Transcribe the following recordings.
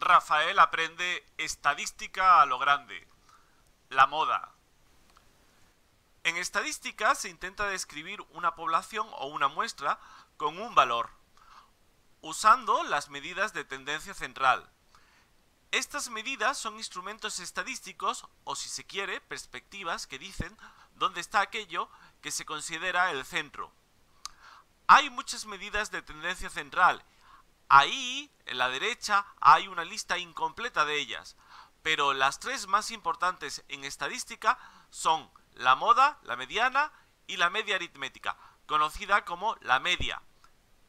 Rafael aprende estadística a lo grande. La moda. En estadística se intenta describir una población o una muestra con un valor, usando las medidas de tendencia central. Estas medidas son instrumentos estadísticos o, si se quiere, perspectivas que dicen dónde está aquello que se considera el centro. Hay muchas medidas de tendencia central. Ahí, en la derecha, hay una lista incompleta de ellas, pero las tres más importantes en estadística son la moda, la mediana y la media aritmética, conocida como la media.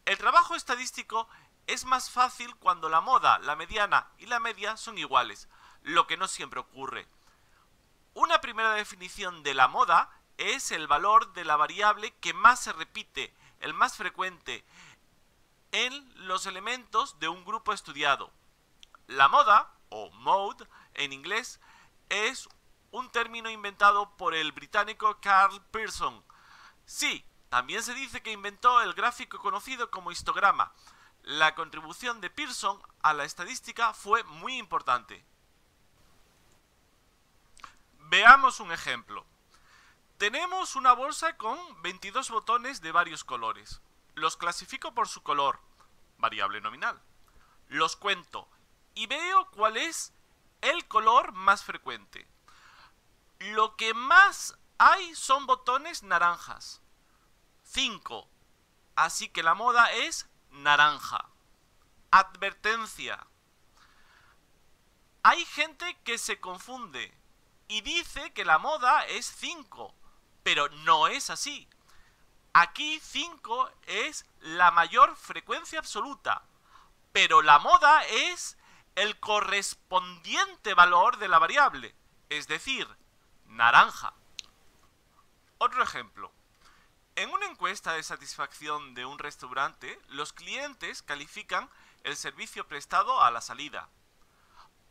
El trabajo estadístico es más fácil cuando la moda, la mediana y la media son iguales, lo que no siempre ocurre. Una primera definición de la moda es el valor de la variable que más se repite, el más frecuente, en los elementos de un grupo estudiado. La moda, o mode en inglés, es un término inventado por el británico Karl Pearson. Sí, también se dice que inventó el gráfico conocido como histograma. La contribución de Pearson a la estadística fue muy importante. Veamos un ejemplo. Tenemos una bolsa con 22 botones de varios colores. Los clasifico por su color, variable nominal. Los cuento y veo cuál es el color más frecuente. Lo que más hay son botones naranjas. 5. Así que la moda es naranja. Advertencia. Hay gente que se confunde y dice que la moda es 5, pero no es así. Aquí 5 es la mayor frecuencia absoluta, pero la moda es el correspondiente valor de la variable, es decir, naranja. Otro ejemplo. En una encuesta de satisfacción de un restaurante, los clientes califican el servicio prestado a la salida.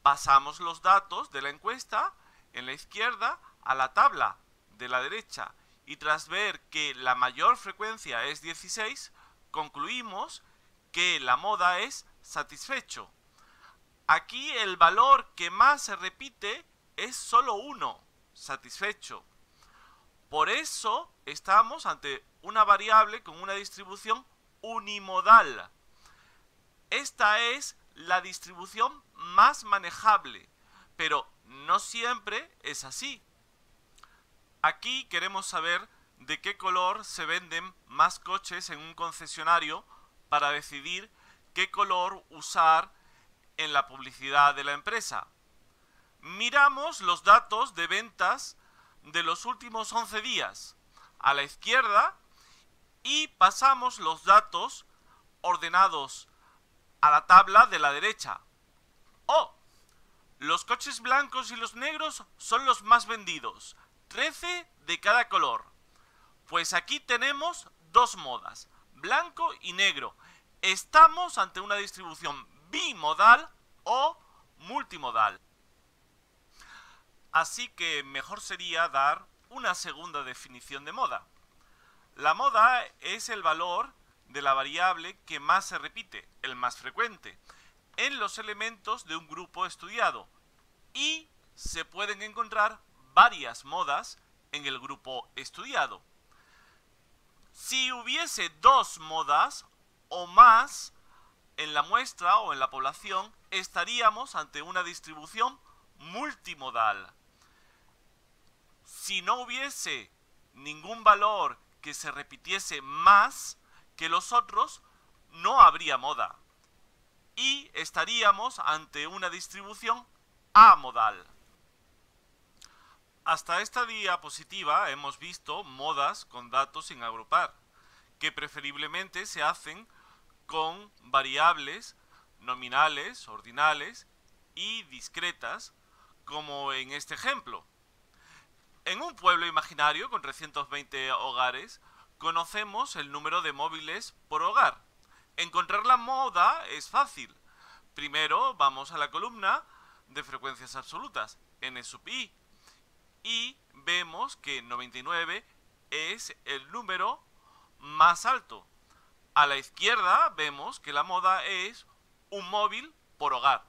Pasamos los datos de la encuesta en la izquierda a la tabla de la derecha y tras ver que la mayor frecuencia es 16, concluimos que la moda es satisfecho. Aquí el valor que más se repite es solo 1, satisfecho. Por eso estamos ante una variable con una distribución unimodal. Esta es la distribución más manejable, pero no siempre es así. Aquí queremos saber de qué color se venden más coches en un concesionario para decidir qué color usar en la publicidad de la empresa. Miramos los datos de ventas de los últimos 11 días a la izquierda y pasamos los datos ordenados a la tabla de la derecha. ¡Oh! Los coches blancos y los negros son los más vendidos, 13 de cada color. Pues aquí tenemos dos modas, blanco y negro. Estamos ante una distribución bimodal o multimodal. Así que mejor sería dar una segunda definición de moda. La moda es el valor de la variable que más se repite, el más frecuente, en los elementos de un grupo estudiado. Y se pueden encontrar varias modas en el grupo estudiado. Si hubiese dos modas o más en la muestra o en la población, estaríamos ante una distribución multimodal. Si no hubiese ningún valor que se repitiese más que los otros, no habría moda. Y estaríamos ante una distribución amodal. Hasta esta diapositiva hemos visto modas con datos sin agrupar, que preferiblemente se hacen con variables nominales, ordinales y discretas, como en este ejemplo. En un pueblo imaginario con 320 hogares, conocemos el número de móviles por hogar. Encontrar la moda es fácil. Primero vamos a la columna de frecuencias absolutas, n sub i, y vemos que 99 es el número más alto. A la izquierda vemos que la moda es un móvil por hogar.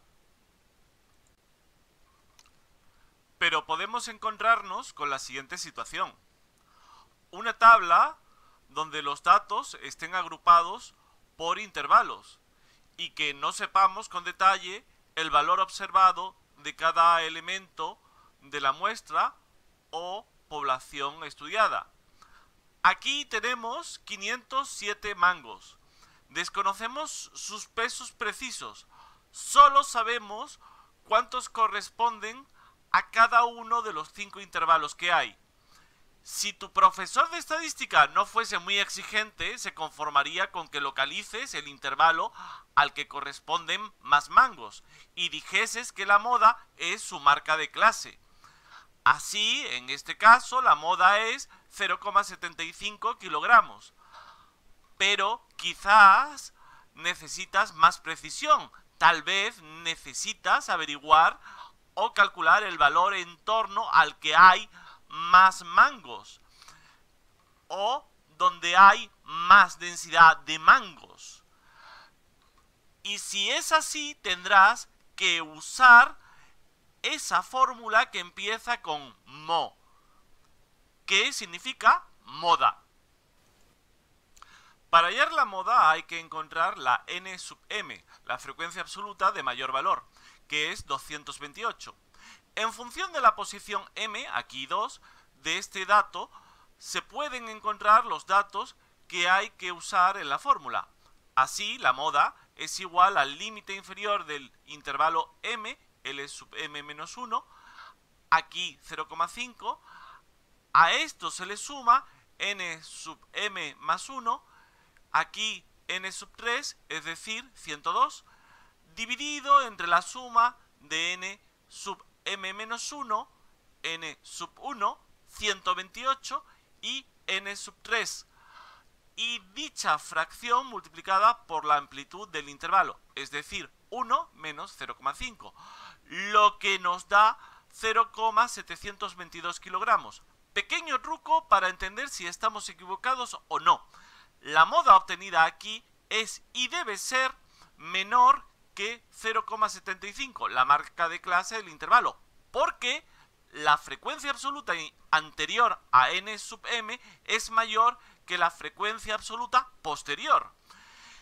Pero podemos encontrarnos con la siguiente situación. Una tabla donde los datos estén agrupados por intervalos y que no sepamos con detalle el valor observado de cada elemento de la muestra o población estudiada. Aquí tenemos 507 mangos. Desconocemos sus pesos precisos. Solo sabemos cuántos corresponden a cada uno de los 5 intervalos que hay. Si tu profesor de estadística no fuese muy exigente, se conformaría con que localices el intervalo al que corresponden más mangos y dijeses que la moda es su marca de clase. Así, en este caso, la moda es 0,75 kilogramos. Pero quizás necesitas más precisión. Tal vez necesitas averiguar o calcular el valor en torno al que hay más mangos o donde hay más densidad de mangos. Y si es así, tendrás que usar esa fórmula que empieza con mo, que significa moda. Para hallar la moda hay que encontrar la n sub m, la frecuencia absoluta de mayor valor, que es 228. En función de la posición m, aquí 2, de este dato, se pueden encontrar los datos que hay que usar en la fórmula. Así, la moda es igual al límite inferior del intervalo m, L sub m menos 1, aquí 0,5, a esto se le suma n sub m más 1, aquí n sub 3, es decir, 102, dividido entre la suma de n sub m menos 1, n sub 1, 128 y n sub 3. Y dicha fracción multiplicada por la amplitud del intervalo, es decir, 1 menos 0,5, lo que nos da 0,722 kilogramos. Pequeño truco para entender si estamos equivocados o no. La moda obtenida aquí es y debe ser menor que 0,75, la marca de clase del intervalo, porque la frecuencia absoluta anterior a n sub m es mayor que la frecuencia absoluta posterior.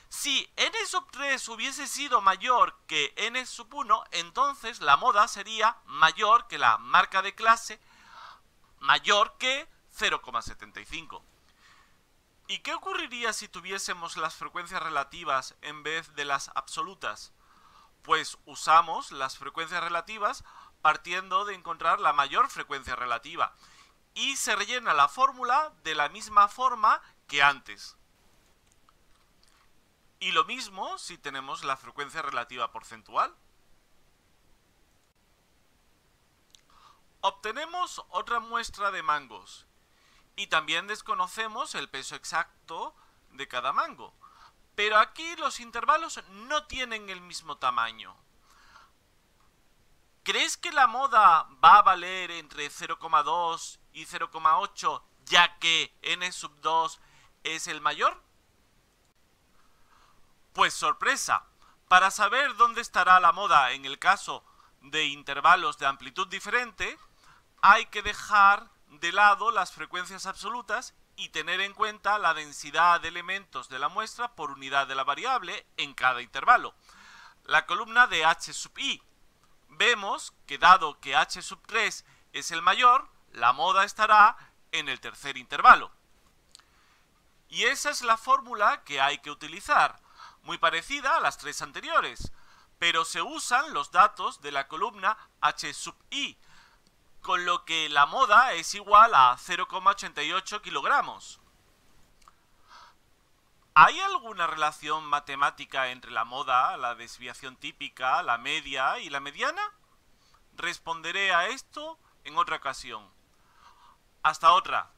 Si n sub 3 hubiese sido mayor que n sub 1, entonces la moda sería mayor que la marca de clase, mayor que 0,75. ¿Y qué ocurriría si tuviésemos las frecuencias relativas en vez de las absolutas? Pues usamos las frecuencias relativas partiendo de encontrar la mayor frecuencia relativa y se rellena la fórmula de la misma forma que antes. Y lo mismo si tenemos la frecuencia relativa porcentual. Obtenemos otra muestra de mangos y también desconocemos el peso exacto de cada mango. Pero aquí los intervalos no tienen el mismo tamaño. ¿Crees que la moda va a valer entre 0,2 y 0,8 ya que n sub 2 es el mayor? Pues sorpresa, para saber dónde estará la moda en el caso de intervalos de amplitud diferente, hay que dejar de lado las frecuencias absolutas y tener en cuenta la densidad de elementos de la muestra por unidad de la variable en cada intervalo. La columna de h sub i. Vemos que dado que h sub 3 es el mayor, la moda estará en el tercer intervalo. Y esa es la fórmula que hay que utilizar, muy parecida a las tres anteriores, pero se usan los datos de la columna h sub i, con lo que la moda es igual a 0,88 kilogramos. ¿Hay alguna relación matemática entre la moda, la desviación típica, la media y la mediana? Responderé a esto en otra ocasión. Hasta otra.